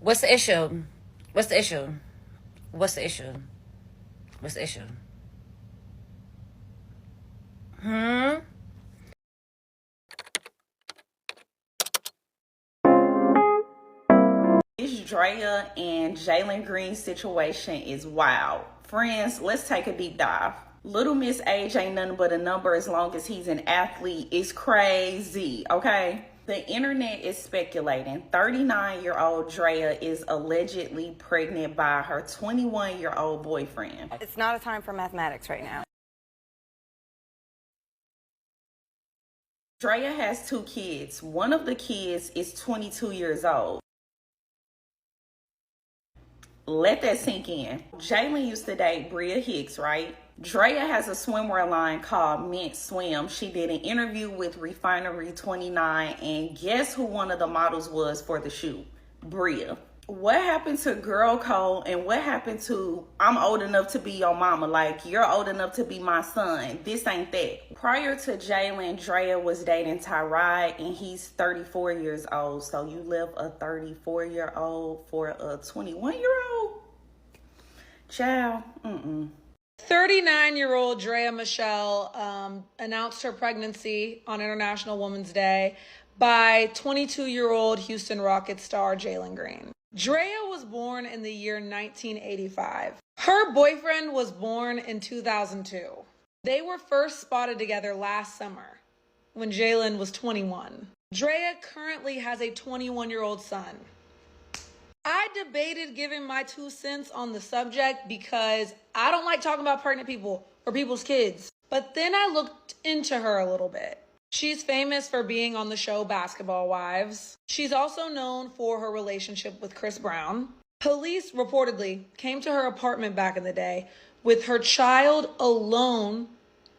What's the issue? What's the issue? What's the issue? What's the issue? Hmm? This Draya and Jalen Green situation is wild. Friends, let's take a deep dive. Little Miss Age ain't nothing but a number as long as he's an athlete. It's crazy, okay? The internet is speculating 39-year-old Draya is allegedly pregnant by her 21-year-old boyfriend. It's not a time for mathematics right now. Draya has 2 kids. One of the kids is 22 years old. Let that sink in. Jalen used to date Bria Hicks, right? Draya has a swimwear line called Mint Swim. She did an interview with Refinery 29, and guess who one of the models was for the shoot? Bria. What happened to girl code and what happened to I'm old enough to be your mama? Like, you're old enough to be my son. This ain't that. Prior to Jalen, Draya was dating Draya, and he's 34 years old. So you live a 34-year-old for a 21-year-old? Child, 39-year-old Draya Michelle announced her pregnancy on International Women's Day by 22-year-old Houston Rockets star Jalen Green. Draya was born in the year 1985. Her boyfriend was born in 2002. They were first spotted together last summer when Jalen was 21. Draya currently has a 21-year-old son. I debated giving my 2 cents on the subject because I don't like talking about pregnant people or people's kids. But then I looked into her a little bit. She's famous for being on the show Basketball Wives. She's also known for her relationship with Chris Brown. Police reportedly came to her apartment back in the day with her child alone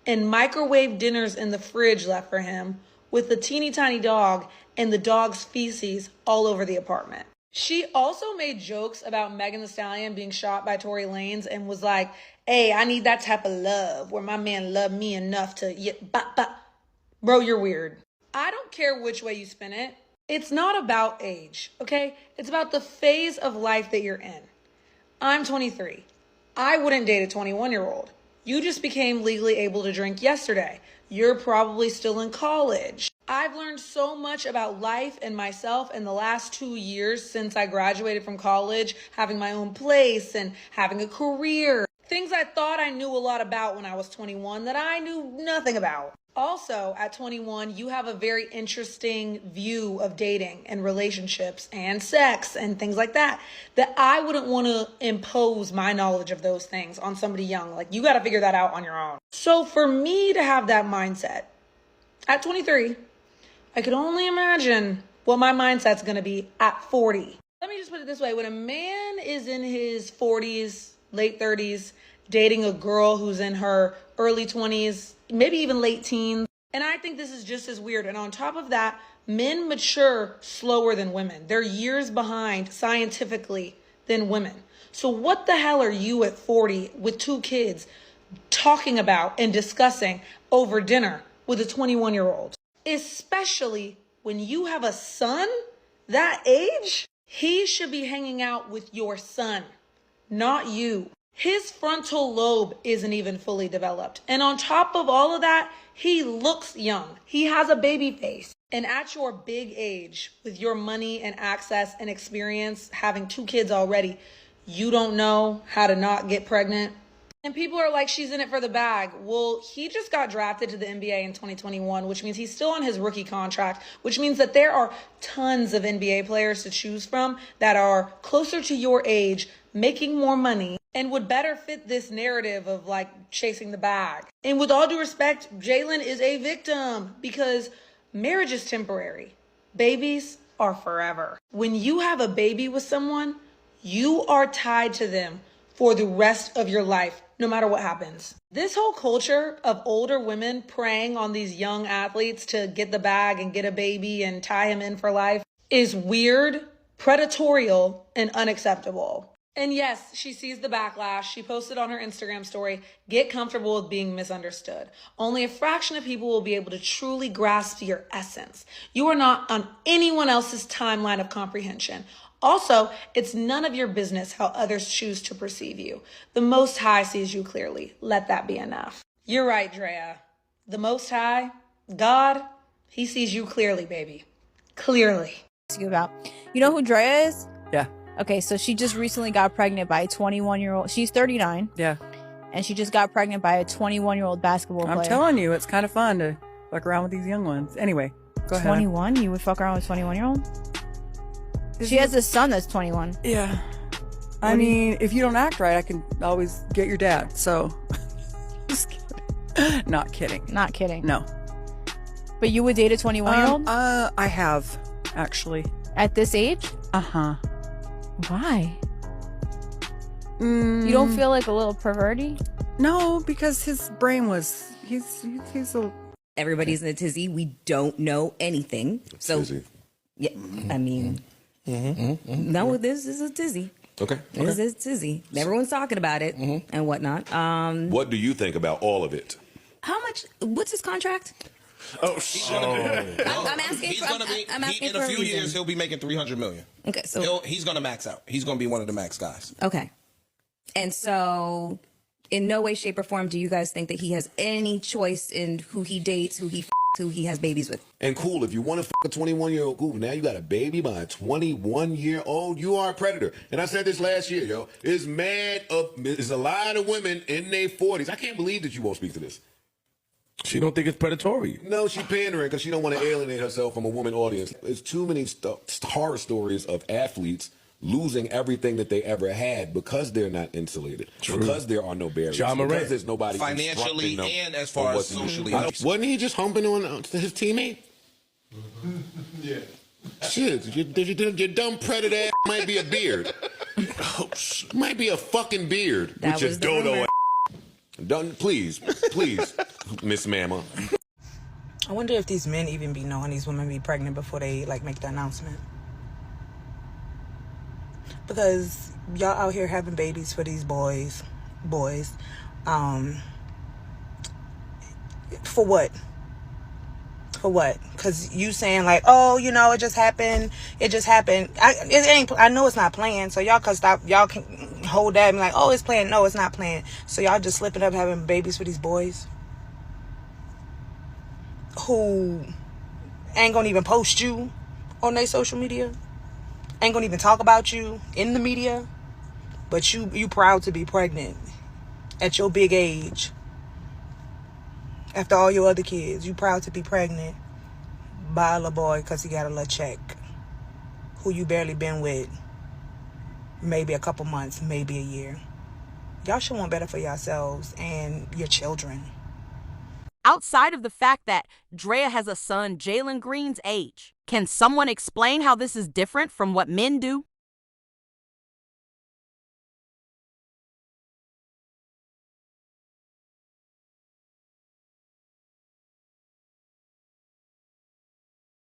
and microwave dinners in the fridge left for him, with a teeny tiny dog and the dog's feces all over the apartment. She also made jokes about Megan Thee Stallion being shot by Tory Lanez and was like, hey, I need that type of love where my man loved me enough to, Bro, you're weird. I don't care which way you spin it. It's not about age, okay? It's about the phase of life that you're in. I'm 23. I wouldn't date a 21-year-old. You just became legally able to drink yesterday. You're probably still in college. I've learned so much about life and myself in the last 2 years since I graduated from college, having my own place and having a career. Things I thought I knew a lot about when I was 21 that I knew nothing about. Also, at 21, you have a very interesting view of dating and relationships and sex and things like that I wouldn't want to impose my knowledge of those things on somebody young. Like, you got to figure that out on your own. So for me to have that mindset at 23, I could only imagine what my mindset's going to be at 40. Let me just put it this way. When a man is in his 40s, late 30s, dating a girl who's in her early 20s, maybe even late teens. And I think this is just as weird. And on top of that, men mature slower than women. They're years behind scientifically than women. So what the hell are you at 40 with 2 kids talking about and discussing over dinner with a 21-year-old? Especially when you have a son that age, he should be hanging out with your son, not you. His frontal lobe isn't even fully developed. And on top of all of that, he looks young. He has a baby face. And at your big age, with your money and access and experience, having 2 kids already, you don't know how to not get pregnant. And people are like, she's in it for the bag. Well, he just got drafted to the NBA in 2021, which means he's still on his rookie contract, which means that there are tons of NBA players to choose from that are closer to your age, making more money, and would better fit this narrative of like chasing the bag. And with all due respect, Jalen is a victim because marriage is temporary. Babies are forever. When you have a baby with someone, you are tied to them for the rest of your life, no matter what happens. This whole culture of older women preying on these young athletes to get the bag and get a baby and tie him in for life is weird, predatorial, and unacceptable. And yes, she sees the backlash. She posted on her Instagram story, get comfortable with being misunderstood. Only a fraction of people will be able to truly grasp your essence. You are not on anyone else's timeline of comprehension. Also, it's none of your business how others choose to perceive you. The Most High sees you clearly. Let that be enough. You're right, Draya. The Most High, God, he sees you clearly, baby. Clearly. You about, you know who Draya is? Yeah. Okay, so she just recently got pregnant by a 21-year-old. She's 39. Yeah. And she just got pregnant by a 21-year-old basketball player. I'm telling you, it's kind of fun to fuck around with these young ones. Anyway, go ahead. 21? You would fuck around with a 21-year-old? She has a son that's 21. Yeah. I mean, if you don't act right, I can always get your dad. So, just kidding. Not kidding. Not kidding. No. But you would date a 21-year-old? I have, actually. At this age? Uh-huh. Why? You don't feel like a little perverty? No, because his brain was, he's a... Everybody's in a tizzy. We don't know anything. So, Tizzy. yeah, I mean, no, this is a tizzy. Okay. This is a tizzy. Everyone's talking about it and whatnot. What do you think about all of it? How much, what's his contract? Oh, shit. I'm asking He's for, gonna be, I'm asking in for a few reason. years, he'll be making $300 million. Okay, so, He's gonna max out. He's gonna be one of the max guys. okay. And so, in no way, shape, or form do you guys think that he has any choice in who he dates, who he who he has babies with? And cool, if you want to fuck a 21-year-old, cool. Now you got a baby by a 21-year-old. You are a predator. And I said this last year, yo. There's a lot of women in their 40s. I can't believe that you won't speak to this. She don't think it's predatory. No, she pandering because she don't want to alienate herself from a woman audience. There's too many horror stories of athletes losing everything that they ever had because they're not insulated, because there are no barriers, because there's nobody financially instructing them and as far on as what to do. socially. Wasn't he just humping on his teammate? Yeah. Shit, your dumb predator ass might be a beard. Might be a fucking beard. That with your was the dodo rumor. ass. Done, please, Miss Mama. I wonder if these men even be knowing these women be pregnant before they like make the announcement. Because y'all out here having babies for these boys. For what? For what? Because you saying like, oh, you know, it just happened. I know it's not planned. So y'all can stop. Y'all can hold that and be like, oh, it's planned. No, it's not planned. So y'all just slipping up having babies for these boys who ain't gonna even post you on their social media, ain't gonna even talk about you in the media, but you proud to be pregnant at your big age. After all your other kids, you proud to be pregnant by a little boy because he got a little check, who you barely been with maybe a couple months, maybe a year. Y'all should want better for yourselves and your children. Outside of the fact that Draya has a son Jalen Green's age, can someone explain how this is different from what men do?